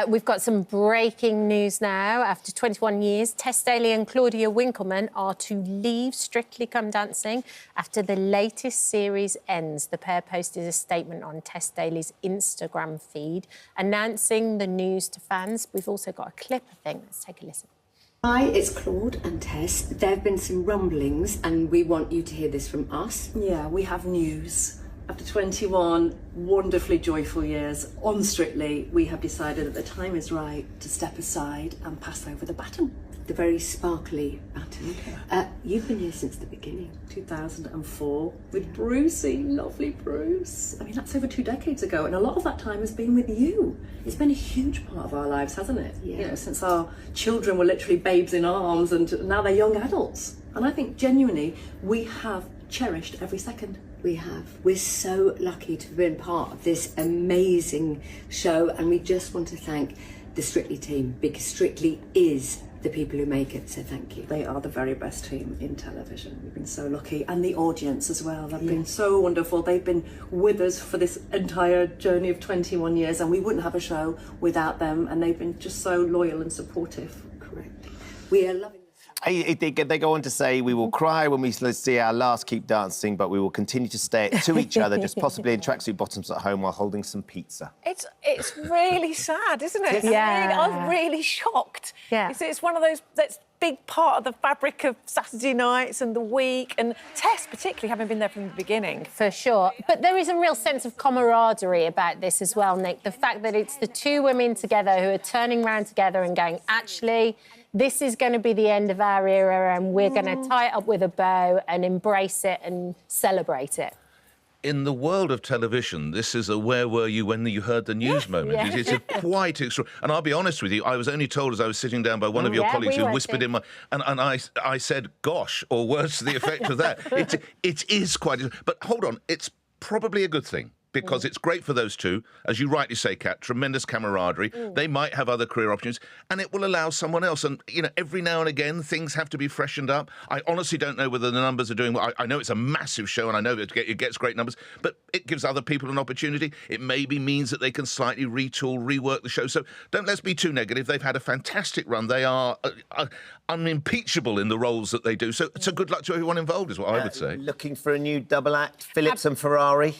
We've got some breaking news now. After 21 years, Tess, Daly and Claudia Winkleman are to leave Strictly Come Dancing after the latest series ends. The pair posted a statement on Tess Daly's Instagram feed announcing the news to fans. We've also got a clip, I think. Let's take a listen. Hi, it's Claude and Tess. There have been some rumblings and we want you to hear this from us. Yeah, we have news. After 21 wonderfully joyful years on Strictly, we have decided that the time is right to step aside and pass over the baton. The very sparkly baton. You've been here since the beginning. 2004 with Brucey, lovely Bruce. I mean, that's over 2 decades ago, and a lot of that time has been with you. It's been a huge part of our lives, hasn't it? Yeah. You know, since our children were literally babes in arms and now they're young adults. And I think genuinely we have cherished every second. We have. We're so lucky to have been part of this amazing show, and we just want to thank the Strictly team, because Strictly is the people who make it, so thank you. They are the very best team in television. We've been so lucky. And the audience as well. They've been so wonderful. They've been with us for this entire journey of 21 years, and we wouldn't have a show without them, and they've been just so loyal and supportive. Correct. We are loving They go on to say, we will cry when we see our last Keep Dancing, but we will continue to stay to each other, just possibly in tracksuit bottoms at home while holding some pizza. It's really sad, isn't it? Yeah. I'm really shocked. Yeah. It's one of those that's big part of the fabric of Saturday nights and the week, and Tess particularly having been there from the beginning. For sure. But there is a real sense of camaraderie about this as well, Nick. The fact that it's the two women together who are turning around together and going, actually, this is going to be the end of our era and we're going to tie it up with a bow and embrace it and celebrate it. In the world of television, this is a where were you when you heard the news moment. Yeah. It's a quite extraordinary. And I'll be honest with you, I was only told as I was sitting down by one of your colleagues who whispered in my... And I said, gosh, or words to the effect of that. It is quite... But hold on, it's probably a good thing, because it's great for those two. As you rightly say, Kat, tremendous camaraderie. They might have other career opportunities, and it will allow someone else. And, you know, every now and again, things have to be freshened up. I honestly don't know whether the numbers are doing well. I know it's a massive show, and I know that it gets great numbers, but it gives other people an opportunity. It maybe means that they can slightly retool, rework the show. So let's be too negative. They've had a fantastic run. They are unimpeachable in the roles that they do. So good luck to everyone involved, is what I would say. Looking for a new double act, Phillips and Ferrari.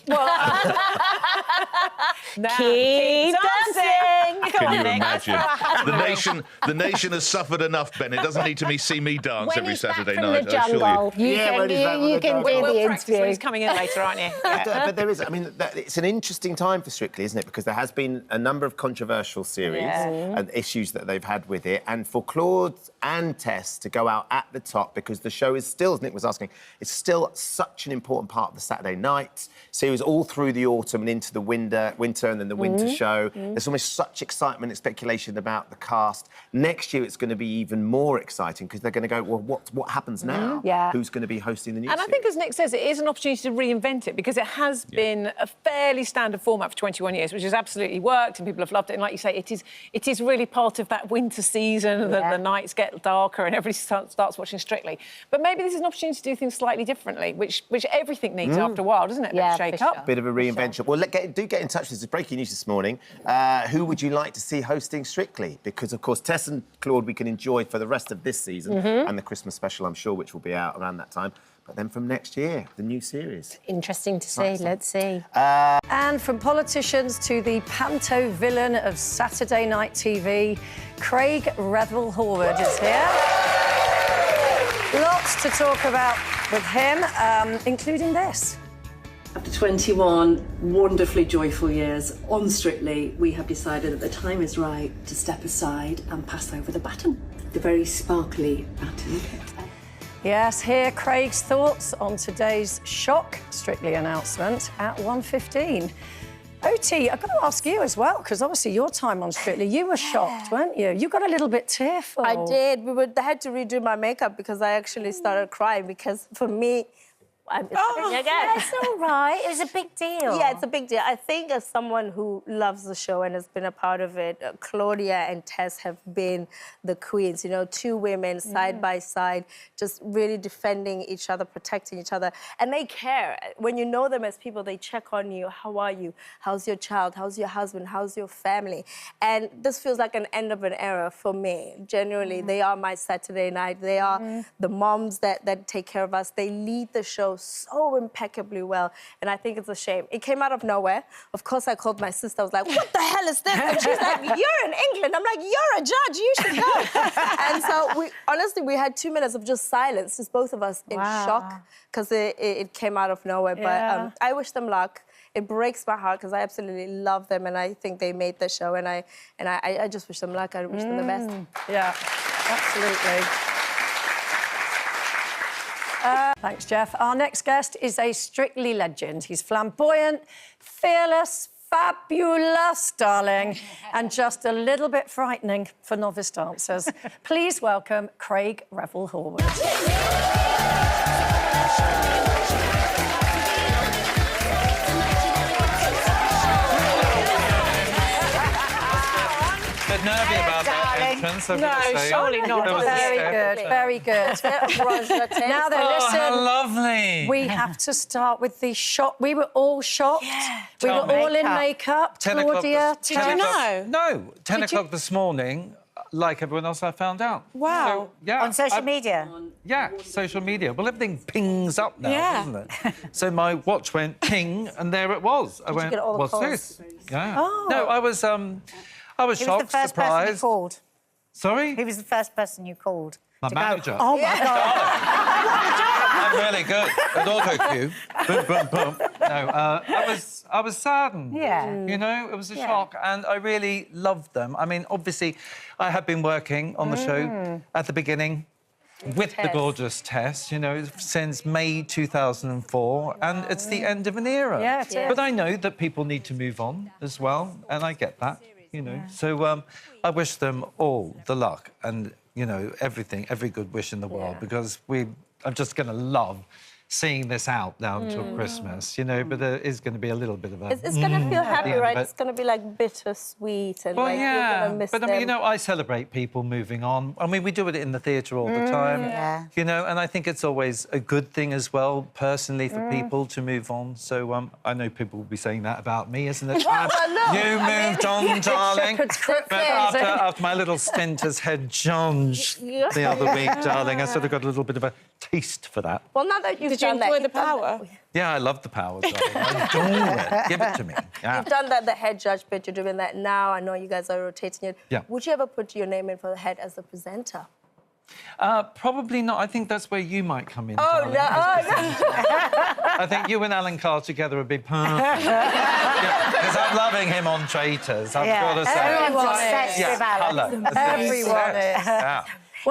Keep dancing! Can you imagine? The nation has suffered enough, Ben. It doesn't need to see me dance every Saturday night, the jungle, you can do the interview. He's coming in later, aren't you? Yeah. But there is, I mean, it's an interesting time for Strictly, isn't it? Because there has been a number of controversial series and issues that they've had with it. And for Claude and Tess to go out at the top, because the show is still, as Nick was asking, it's still such an important part of the Saturday night series all through the autumn and into the winter and then the winter show. There's almost such excitement and speculation about the cast. Next year, it's going to be even more exciting because they're going to go, well, what happens now? Yeah. Who's going to be hosting the new series? And I think, as Nick says, it is an opportunity to reinvent it, because it has been a fairly standard format for 21 years, which has absolutely worked and people have loved it. And like you say, it is really part of that winter season. The nights get darker and everybody starts watching Strictly. But maybe this is an opportunity to do things slightly differently, which everything needs after a while, doesn't it? Yeah, shake for up. sure. Bit of a reinvention. Well, do get in touch. This is breaking news this morning. Who would you like to see hosting Strictly? Because, of course, Tess and Claude we can enjoy for the rest of this season and the Christmas special, I'm sure, which will be out around that time. But then from next year, the new series. Interesting to see. Let's see. And from politicians to the panto villain of Saturday night TV, Craig Revel Horwood is here. Lots to talk about with him, including this. After 21 wonderfully joyful years on Strictly, we have decided that the time is right to step aside and pass over the baton. the very sparkly baton. Yes, here Craig's thoughts on today's shock Strictly announcement at 1:15. Oti, I've got to ask you as well, because obviously your time on Strictly, you were shocked, weren't you? You got a little bit tearful. I did. I had to redo my makeup because I actually started crying, because for me, That's all right. It was a big deal. Yeah, it's a big deal. I think as someone who loves the show and has been a part of it, Claudia and Tess have been the queens, you know, two women side by side, just really defending each other, protecting each other. And they care. When you know them as people, they check on you. How are you? How's your child? How's your husband? How's your family? And this feels like an end of an era for me. Genuinely, they are my Saturday night. They are the moms that take care of us. They lead the show so impeccably well, and I think it's a shame. It came out of nowhere. Of course, I called my sister. I was like, what the hell is this? And she's like, you're in England. I'm like, you're a judge. You should know. And so, we had 2 minutes of just silence, just both of us in shock, because it came out of nowhere. But I wish them luck. It breaks my heart because I absolutely love them, and I think they made the show, and I just wish them luck. I wish them the best. Yeah, absolutely. Thanks, Jeff. Our next guest is a Strictly legend. He's flamboyant, fearless, fabulous, darling, and just a little bit frightening for novice dancers. Please welcome Craig Revel Horwood. Bit nervy about that entrance, I've got to say. Surely not. Very good. Now then, listen. How lovely. We have to start with the shock. We were all shocked. Yeah. We were all in makeup. 10 o'clock Claudia, Did you know? No. 10 o'clock this morning, like everyone else, I found out. Wow. So, yeah, on social media? Yeah, social media. Well, everything pings up now, doesn't it? So my watch went ping, and there it was. I went, what's this? Yeah. Oh. No, I was shocked, Who was the first person you called? Sorry? Who was the first person you called? My manager. Oh, my God. I'm really good at autocue. Boom, boom, boom. No, I was saddened. Yeah. You know, it was a shock, and I really loved them. I mean, obviously, I had been working on the show at the beginning with the gorgeous Tess, you know, since May 2004, and it's the end of an era. Yeah, it is. But I know that people need to move on as well, and I get that. You know, so I wish them all the luck and, you know, everything, every good wish in the world, because I'm just going to love seeing this out now until Christmas, you know, but there is going to be a little bit of a... It's going to feel happy, right? It's going to be, like, bittersweet and, well, like, you're going to miss them. I mean, you know, I celebrate people moving on. I mean, we do it in the theatre all the time, you know, and I think it's always a good thing as well, personally, for people to move on. So I know people will be saying that about me, isn't it? You moved on, darling. But after my little stint as head judge the other week, darling, I sort of got a little bit of a taste for that. Well, now that you've Did you enjoy the power? Yeah, I love the power, darling. I adore it. Give it to me. Yeah. You've done that, the head judge bit. You're doing that now. I know you guys are rotating it. Yeah. Would you ever put your name in for the head as the presenter? Probably not. I think that's where you might come in. Oh, darling, no. I think you and Alan Carr together would be perfect. Because I'm loving him on Traitors, I've got to say. Everyone's obsessed with Alan. Everyone is. Yeah.